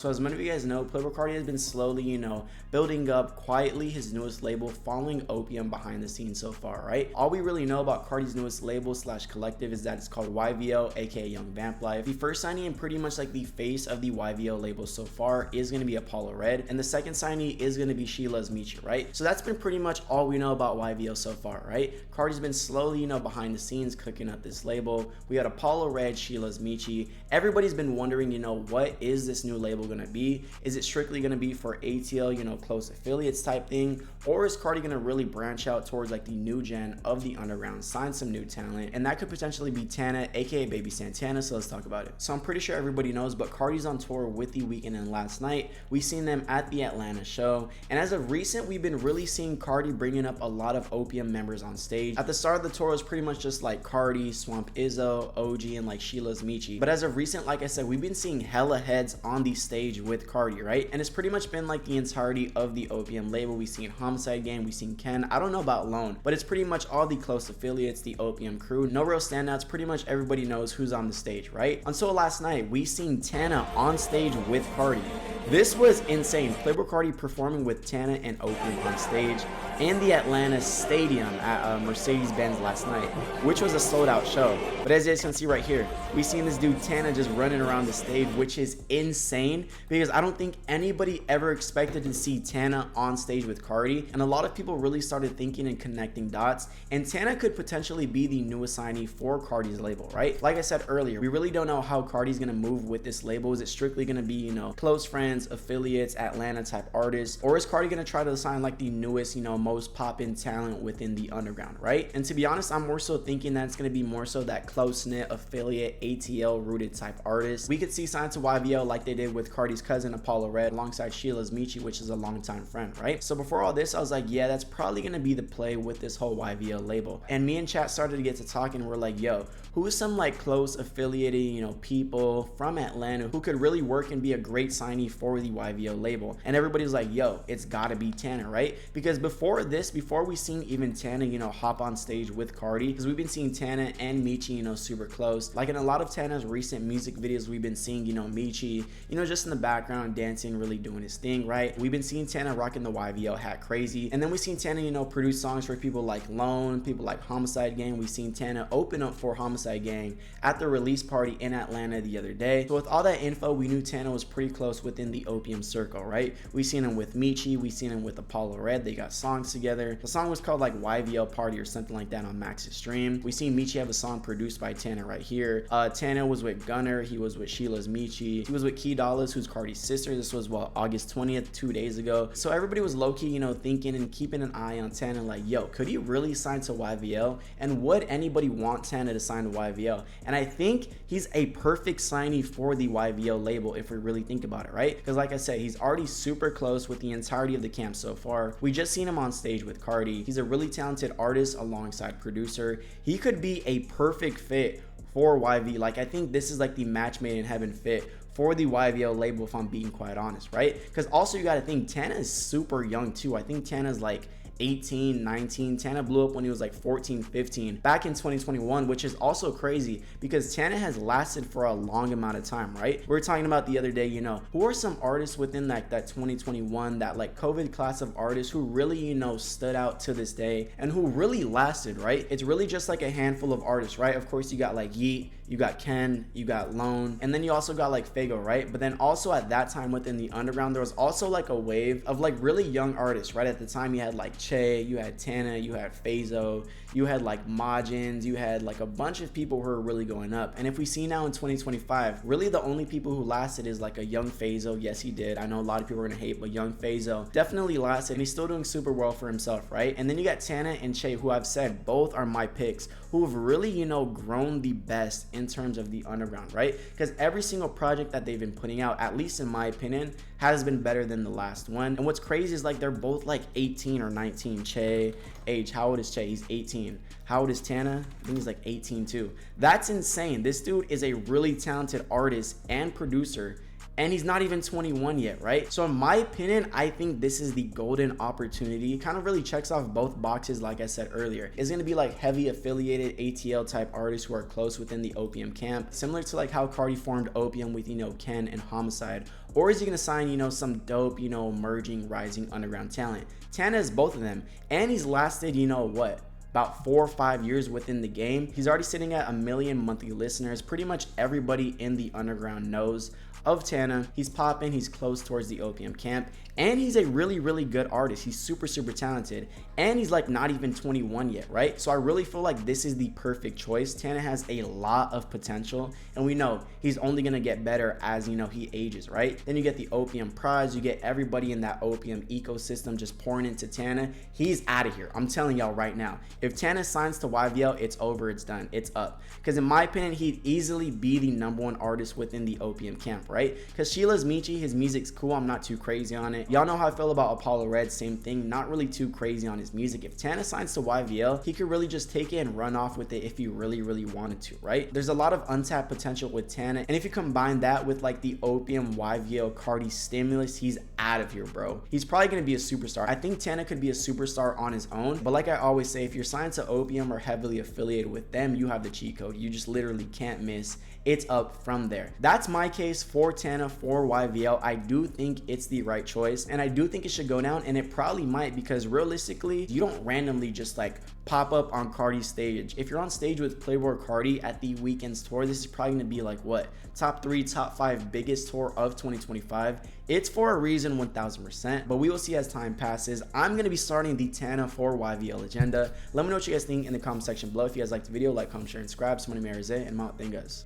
So as many of you guys know, Playboi Carti has been slowly, building up quietly his newest label, following Opium behind the scenes so far, right? All we really know about Carti's newest label slash collective is that it's called YVL, aka Young Vamp Life. The first signee and pretty much like the face of the YVL label so far is going to be Apollo Red, and the second signee is going to be Sheila's Michi, right? So that's been pretty much all we know about YVL so far, right? Carti's been slowly, behind the scenes cooking up this label. We got Apollo Red, Sheila's Michi. Everybody's been wondering, what is this new label going to be? Is it strictly going to be for ATL, close affiliates type thing, or is Carti going to really branch out towards like the new gen of the underground, sign some new talent? And that could potentially be Tana, aka Baby Santana. So let's talk about it. So I'm pretty sure everybody knows, but Carti's on tour with The Weeknd, and last night we seen them at the Atlanta show, and as of recent we've been really seeing Carti bringing up a lot of Opium members on stage. At the start of the tour it was pretty much just like Carti, Swamp Izzo, OG, and like Sheila's Michi, but as of recent, like I said, we've been seeing hella heads on the stage with Carti, right? And it's pretty much been like the entirety of the Opium label. We've seen Homicide Gang, we've seen Ken, I don't know about Lone, but it's pretty much all the close affiliates, the Opium crew. No real standouts, pretty much everybody knows who's on the stage, right? Until last night, we seen Tana on stage with Carti. This was insane. Playboi Carti performing with Tana and Opium on stage in the Atlanta Stadium at Mercedes-Benz last night, which was a sold-out show. But as you guys can see right here, we seen this dude Tana just running around the stage, which is insane because I don't think anybody ever expected to see Tana on stage with Carti, and a lot of people really started thinking and connecting dots, and Tana could potentially be the newest signee for Carti's label, right? Like I said earlier, we really don't know how Carti's gonna move with this label. Is it strictly gonna be, close friends, affiliates, Atlanta type artists, or is Carti gonna try to sign like the newest, most pop-in talent within the underground, right? And to be honest, I'm more so thinking that it's gonna be more so that close-knit affiliate ATL rooted type artist. We could see signed to YVL like they did with Carti's cousin Apollo Red alongside Sheila's Michi, which is a longtime friend, right? So before all this, I was like, yeah, that's probably gonna be the play with this whole YVL label. And me and chat started to get to talking, we're like, yo, who is some like close affiliated, people from Atlanta who could really work and be a great signee for the YVL label? And everybody's like, yo, it's gotta be Tana, right? Because before we seen even Tana, hop on stage with Carti, because we've been seeing Tana and Michi, super close. Like in a lot of Tana's recent music videos, we've been seeing, Michi, just in the background dancing, really doing his thing, right? We've been seeing Tana rocking the YVL hat crazy. And then we've seen Tana, produce songs for people like Lone, people like Homicide Gang. We've seen Tana open up for Homicide Gang at the release party in Atlanta the other day. So with all that info, we knew Tana was pretty close within the Opium circle, right? We seen him with Michi, we seen him with Apollo Red. They got songs together. The song was called like YVL Party or something like that on Max's stream. We seen Michi have a song produced by Tana right here. Tana was with Gunner, he was with Sheila's Michi, he was with Key Dollars, who's Carti's sister. This was August 20th, 2 days ago. So everybody was low-key, thinking and keeping an eye on Tana, like, yo, could he really sign to YVL? And would anybody want Tana to sign to YVL? And I think he's a perfect signee for the YVL label if we really think about it, right? Because like I said, he's already super close with the entirety of the camp so far. We just seen him on stage with Carti. He's a really talented artist alongside producer. He could be a perfect fit for YV. Like, I think this is like the match made in heaven fit for the YVL label, if I'm being quite honest, right? Because also you got to think Tana is super young too. I think Tana's like 18, 19. Tana blew up when he was like 14, 15 back in 2021, which is also crazy because Tana has lasted for a long amount of time, right? We were talking about the other day, who are some artists within that 2021, that like COVID class of artists who really, stood out to this day and who really lasted, right? It's really just like a handful of artists, right? Of course, you got like Yeet, you got Ken, you got Lone, and then you also got like Fago, right? But then also at that time within the underground, there was also like a wave of like really young artists, right? At the time, you had like Che, you had Tana, you had Fazo, you had like Majins, you had like a bunch of people who were really going up. And if we see now in 2025, really the only people who lasted is like a young Fazo. Yes, he did. I know a lot of people are gonna hate, but young Fazo definitely lasted, and he's still doing super well for himself, right? And then you got Tana and Che, who I've said both are my picks, who have really, grown the best in terms of the underground, right? Because every single project that they've been putting out, at least in my opinion, has been better than the last one. And what's crazy is like they're both like 18 or 19. Che, age, how old is Che? He's 18. How old is Tana? I think he's like 18 too. That's insane. This dude is a really talented artist and producer, and he's not even 21 yet, right? So in my opinion, I think this is the golden opportunity. It kind of really checks off both boxes. Like I said earlier, it's going to be like heavy affiliated ATL type artists who are close within the Opium camp, similar to like how Carti formed Opium with, Ken and Homicide, or is he gonna sign, you know, some dope, you know, emerging, rising underground talent? Tana is both of them, and he's lasted, you know what, about 4 or 5 years within the game. He's already sitting at 1 million monthly listeners. Pretty much everybody in the underground knows of Tana. He's popping, he's close towards the OPM camp, and he's a really good artist. He's super talented, and he's like not even 21 yet, right? So I really feel like this is the perfect choice. Tana has a lot of potential, and we know he's only gonna get better as, you know, he ages, right? Then you get the OPM prize, you get everybody in that OPM ecosystem just pouring into Tana. He's out of here. I'm telling y'all right now. If Tana signs to YVL, it's over, it's done, it's up. Because in my opinion, he'd easily be the #1 artist within the OPM camp, right? Because Sheila's Michi, his music's cool, I'm not too crazy on it. Y'all know how I feel about Apollo Red, same thing, not really too crazy on his music. If Tana signs to YVL, he could really just take it and run off with it if he really wanted to, right? There's a lot of untapped potential with Tana, and if you combine that with like the OPM YVL Carti stimulus, he's out of here, bro. He's probably gonna be a superstar. I think Tana could be a superstar on his own, but like I always say, if you're signed to OPM or heavily affiliated with them, you have the cheat code. You just literally can't miss. It's up from there. That's my case for Tana, for YVL. I do think it's the right choice, and I do think it should go down, and it probably might, because realistically, you don't randomly just like pop up on Carti's stage. If you're on stage with Playboi Carti at the Weekends tour, this is probably gonna be like what, top 3, top 5 biggest tour of 2025. It's for a reason, 1000%, but we will see as time passes. I'm gonna be starting the Tana for YVL agenda. Let me know what you guys think in the comment section below. If you guys liked the video, like, comment, share, and subscribe. It's MONEYMAY, and I'm out. Thank you guys.